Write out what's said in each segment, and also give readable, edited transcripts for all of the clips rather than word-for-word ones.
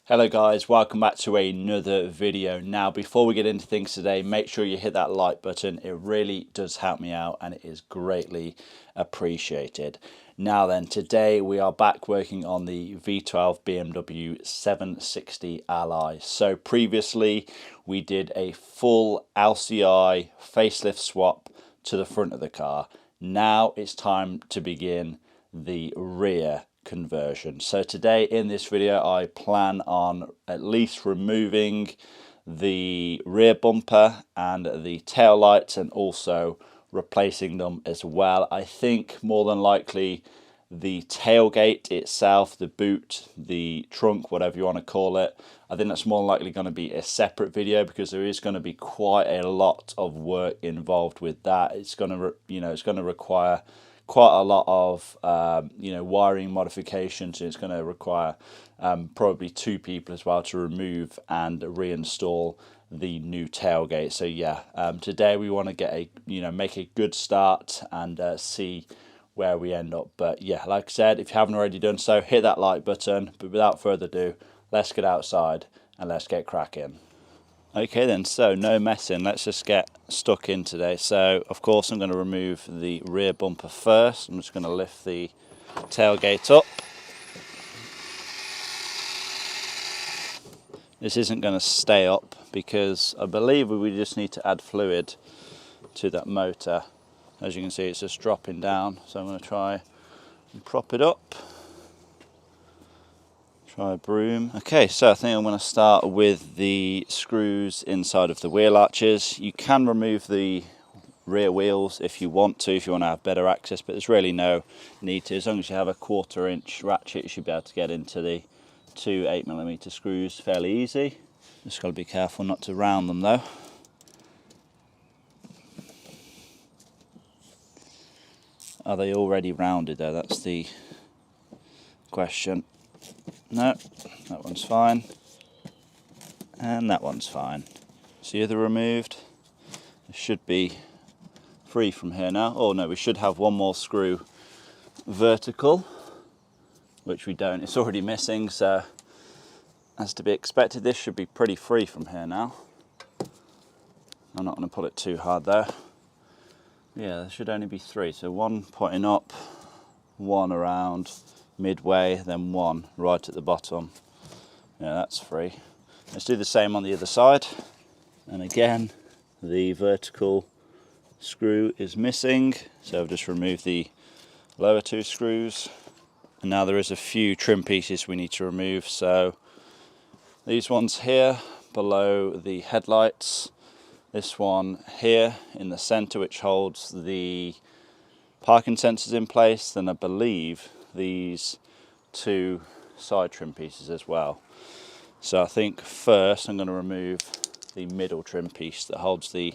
Hello guys, welcome back to another video. Now before we get into things today, make sure you hit that like button. It really does help me out and it is greatly appreciated. Now then, today we are back working on the V12 BMW 760 Ally. So previously we did a full LCI facelift swap to the front of the car. Now it's time to begin the rear conversion. So today in this video I plan on at least removing the rear bumper and the tail lights and also replacing them as well. I think more than likely the tailgate itself, the boot, the trunk, whatever you want to call it, I think that's more likely going to be a separate video because there is going to be quite a lot of work involved with that. It's going to it's going to require quite a lot of wiring modifications. It's going to require probably two people as well to remove and reinstall the new tailgate. So yeah, today we want to get a make a good start and see where we end up. But yeah, like I said, if you haven't already done so, hit that like button. But without further ado, let's get outside and let's get cracking. Okay then, so no messing, let's just get stuck in today. So of course I'm going to remove the rear bumper first. I'm just going to lift the tailgate up. This isn't going to stay up because I believe we just need to add fluid to that motor. As you can see, it's just dropping down, so I'm going to try and prop it up. Try a broom. Okay, so I think I'm going to start with the screws inside of the wheel arches. You can remove the rear wheels if you want to have better access, but there's really no need to. As long as you have a 1/4 inch ratchet, you should be able to get into the two 8mm screws fairly easy. Just got to be careful not to round them though. Are they already rounded though? That's the question. No, that one's fine, and that one's fine. So the other removed. It should be free from here now. Oh no, we should have one more screw vertical, which we don't. It's already missing, so as to be expected, this should be pretty free from here now. I'm not going to pull it too hard though. Yeah, there should only be three. So one pointing up, one around midway, then one right at the bottom. Yeah, that's free. Let's do the same on the other side. And again, the vertical screw is missing, so I've just removed the lower two screws. And now there is a few trim pieces we need to remove. So these ones here below the headlights, this one here in the center which holds the parking sensors in place, then I believe these two side trim pieces as well. So I think first I'm going to remove the middle trim piece that holds the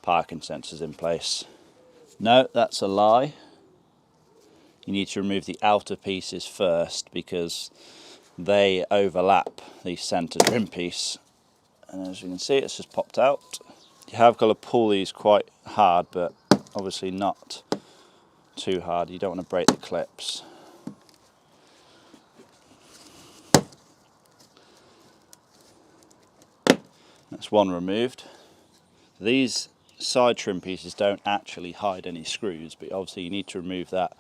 parking sensors in place. No, that's a lie. You need to remove the outer pieces first because they overlap the center trim piece, and as you can see it's just popped out. You have got to pull these quite hard, but obviously not too hard. You don't want to break the clips. That's one removed. These side trim pieces don't actually hide any screws, but obviously you need to remove that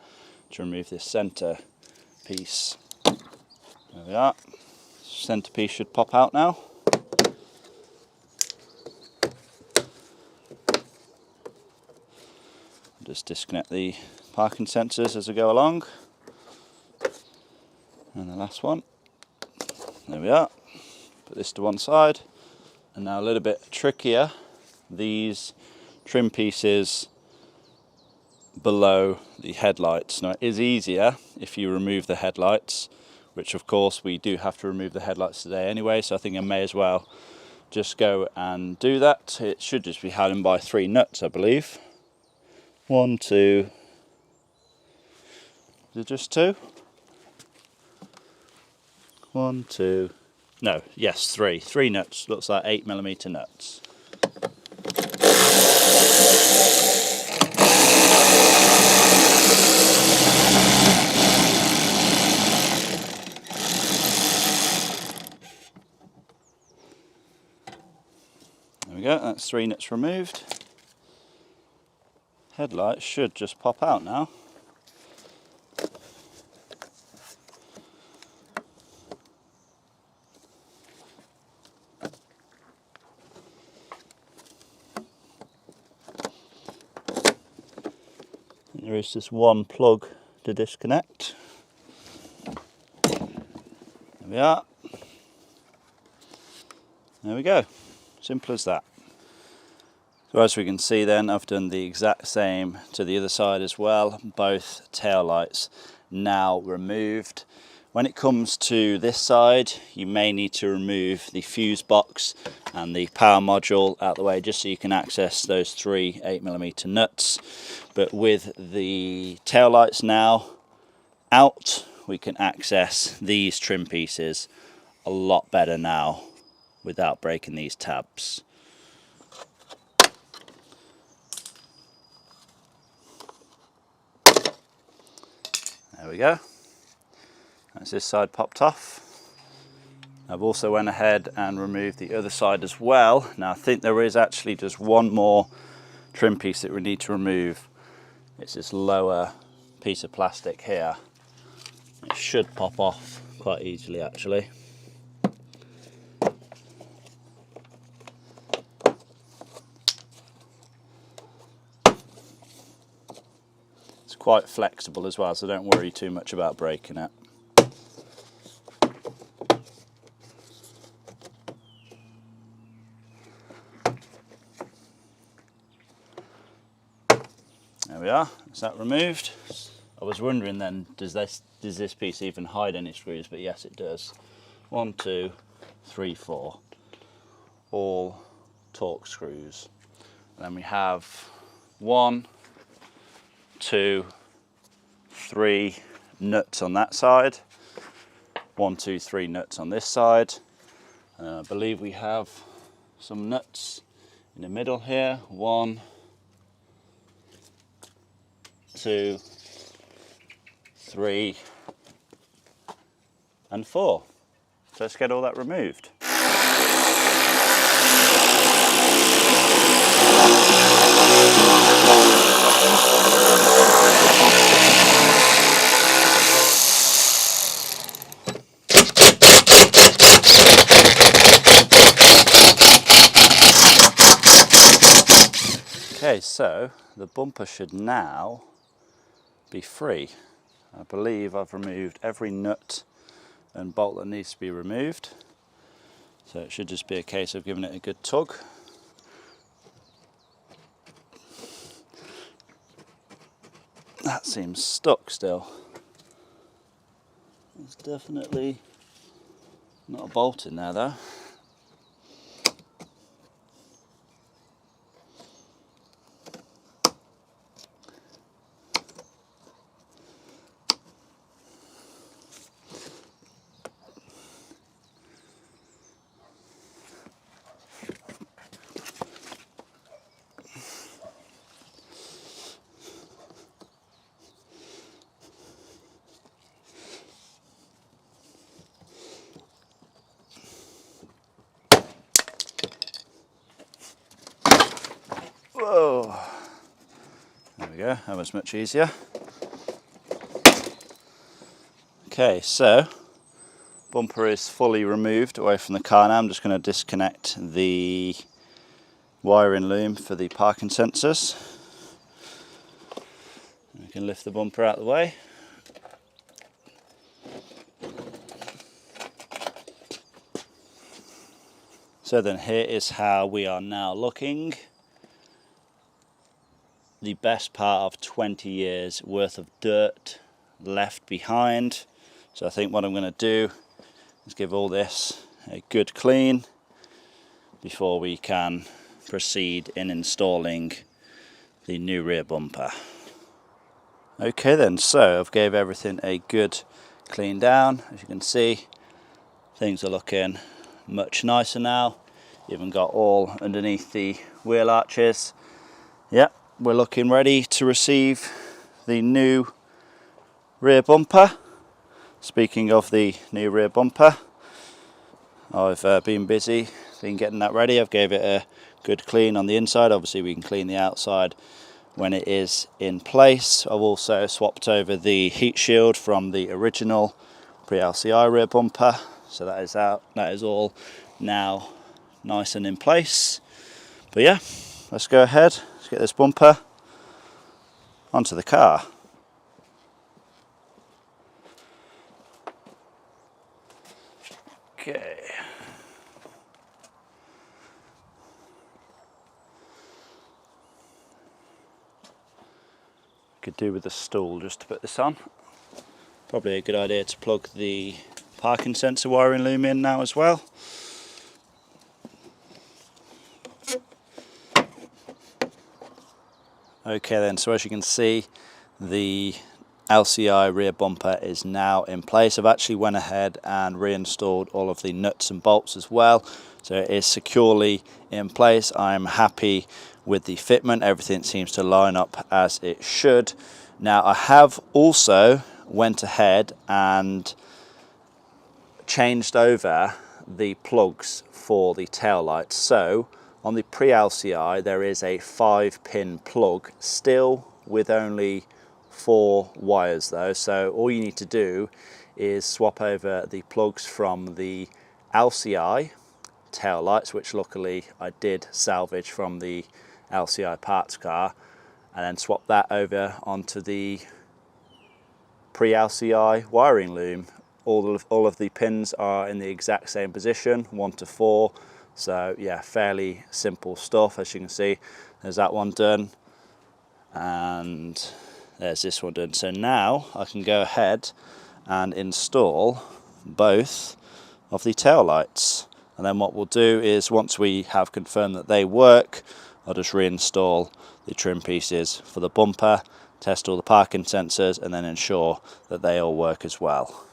to remove this center piece. There we are. Center piece should pop out now. Just disconnect the parking sensors as I go along. And the last one. There we are. Put this to one side. And now a little bit trickier, these trim pieces below the headlights. Now it is easier if you remove the headlights, which of course we do have to remove the headlights today anyway, so I think I may as well just go and do that. It should just be held in by 3 nuts, I believe. 1, 2, is it just 2? 1, 2, no, yes, 3. 3 nuts, looks like 8mm nuts. we go, that's 3 nuts removed. Headlights should just pop out now. There is just one plug to disconnect. There we are. There we go. Simple as that. So as we can see then, I've done the exact same to the other side as well. Both tail lights now removed. When it comes to this side, you may need to remove the fuse box and the power module out of the way just so you can access those 3 8mm nuts. But with the tail lights now out, we can access these trim pieces a lot better now without breaking these tabs. There we go. That's this side popped off. I've also went ahead and removed the other side as well. Now I think there is actually just one more trim piece that we need to remove. It's this lower piece of plastic here. It should pop off quite easily actually. It's quite flexible as well, so don't worry too much about breaking it. There we are, that's that removed. I was wondering then, does this piece even hide any screws? But yes, it does. 1, 2, 3, 4. All torque screws. And then we have 1, 2, 3 nuts on that side. 1, 2, 3 nuts on this side. And I believe we have some nuts in the middle here. 1, 2, 3, and 4. So let's get all that removed. Okay, so the bumper should now be free. I believe I've removed every nut and bolt that needs to be removed. So it should just be a case of giving it a good tug. That seems stuck still. There's definitely not a bolt in there though. Whoa, there we go, that was much easier. Okay, so bumper is fully removed away from the car now. I'm just going to disconnect the wiring loom for the parking sensors. We can lift the bumper out of the way. So then here is how we are now looking. The best part of 20 years worth of dirt left behind. So I think what I'm going to do is give all this a good clean before we can proceed in installing the new rear bumper. Okay then, so I've gave everything a good clean down. As you can see, things are looking much nicer now. Even got all underneath the wheel arches. Yep. We're looking ready to receive the new rear bumper. Speaking of the new rear bumper, I've been busy getting that ready. I've gave it a good clean on the inside. Obviously we can clean the outside when it is in place. I've also swapped over the heat shield from the original pre-LCI rear bumper, so that is out. That is all now nice and in place. But yeah, let's go ahead, let's get this bumper onto the car. Okay. Could do with a stool just to put this on. Probably a good idea to plug the parking sensor wiring loom in now as well. Okay then, so as you can see, the LCI rear bumper is now in place. I've actually went ahead and reinstalled all of the nuts and bolts as well, so it is securely in place. I'm happy with the fitment, everything seems to line up as it should. Now I have also went ahead and changed over the plugs for the tail lights. So on the pre-LCI there is a 5-pin plug, still with only 4 wires though, so all you need to do is swap over the plugs from the LCI tail lights, which luckily I did salvage from the LCI parts car, and then swap that over onto the pre-LCI wiring loom. All of the pins are in the exact same position, 1 to 4, so yeah, fairly simple stuff. As you can see, there's that one done and there's this one done. So now I can go ahead and install both of the tail lights, and then what we'll do is, once we have confirmed that they work, I'll just reinstall the trim pieces for the bumper, test all the parking sensors, and then ensure that they all work as well.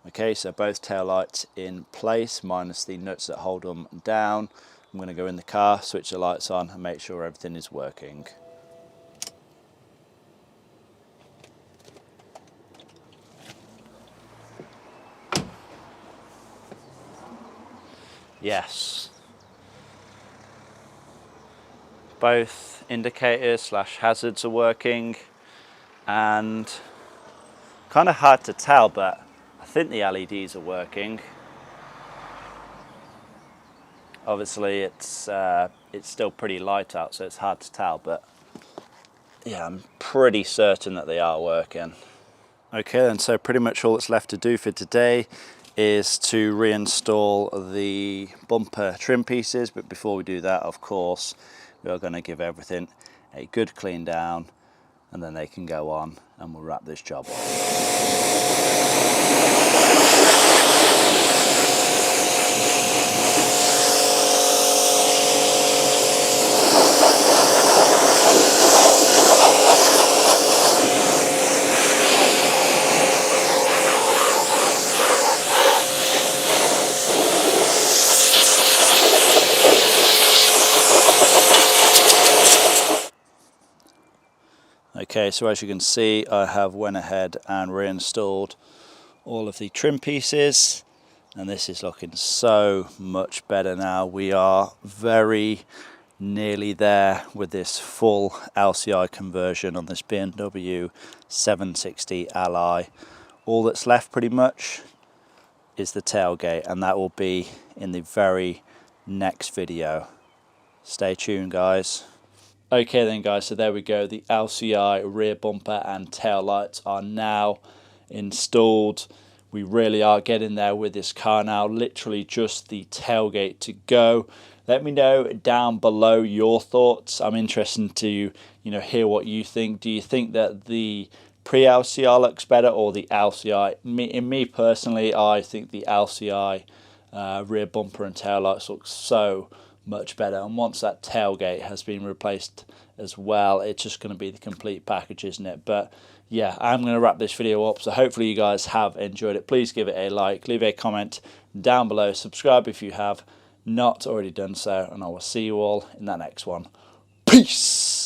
Okay, so both tail lights in place, minus the nuts that hold them down. I'm going to go in the car, switch the lights on, and make sure everything is working. Yes, both indicators / hazards are working, and kind of hard to tell, but I think the LEDs are working. Obviously it's still pretty light out, so it's hard to tell, but yeah, I'm pretty certain that they are working. Okay then, so pretty much all that's left to do for today is to reinstall the bumper trim pieces, but before we do that, of course, we are going to give everything a good clean down, and then they can go on and we'll wrap this job up. Okay, so as you can see, I have went ahead and reinstalled all of the trim pieces, and this is looking so much better now. We are very nearly there with this full LCI conversion on this Bmw 760 Ally. All that's left pretty much is the tailgate, and that will be in the very next video. Stay tuned, guys. Okay then guys, so there we go. The LCI rear bumper and tail lights are now installed. We really are getting there with this car now. Literally just the tailgate to go. Let me know down below your thoughts. I'm interested to hear what you think. Do you think that the pre-LCI looks better or the LCI? Me personally, I think the LCI rear bumper and tail lights look so much better, and once that tailgate has been replaced as well, it's just going to be the complete package, isn't it? But yeah, I'm going to wrap this video up, so hopefully you guys have enjoyed it. Please give it a like, leave a comment down below, subscribe if you have not already done so, and I will see you all in that next one. Peace.